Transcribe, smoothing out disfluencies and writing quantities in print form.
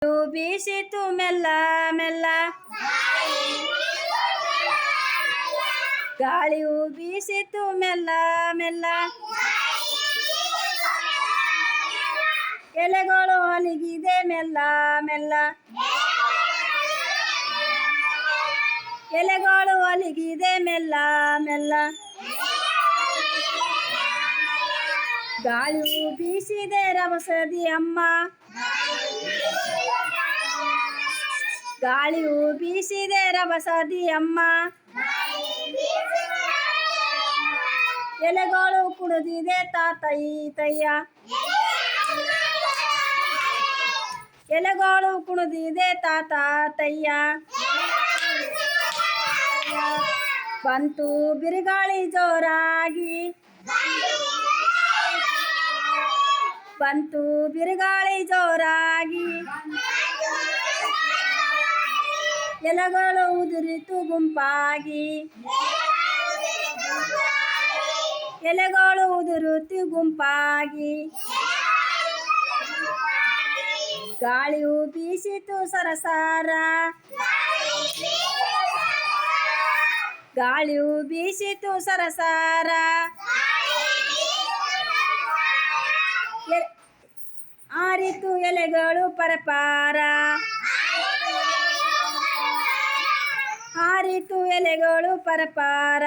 ಬೀಸಿತು ಮೆಲ್ಲ ಮೆಲ್ಲ, ಗಾಳಿಯು ಬೀಸಿತು ಮೆಲ್ಲ ಮೆಲ್ಲ, ಎಲೆಗಳು ಅಲುಗಿದೆ ಮೆಲ್ಲ ಮೆಲ್ಲ, ಎಲೆಗಳು ಅಲುಗಿದೆ ಮೆಲ್ಲ ಮೆಲ್ಲ, ಗಾಳಿಯು ಬೀಸಿದೆ ರಭಸದಿ ಅಮ್ಮ, ಗಾಳಿಯು ಬೀಸಿದೆ ರಭಸದಿ ಅಮ್ಮ, ಎಲೆಗಳು ಕುಣಿದಿದೆ ತಾತಯ್ಯ, ಎಲೆಗಳು ಕುಣಿದಿದೆ ತಾತಯ್ಯ, ಬಂತು ಬಿರುಗಾಳಿ ಜೋರಾಗಿ, ಬಂತು ಬಿರುಗಾಳಿ ಜೋರಾಗಿ, ಎಲೆಗಳು ಉದುರಿತು ಗುಂಪಾಗಿ, ಎಲೆಗಳು ಉದುರಿತು ಗುಂಪಾಗಿ, ಗಾಳಿಯು ಬೀಸಿತು ಸರಸರ, ಗಾಳಿಯು ಬೀಸಿತು ಸರಸರ, ಆರಿತು ಎಲೆಗಳು ಪರಪಾರ, ಆರಿತು ಎಲೆಗಳು ಪರಪಾರ.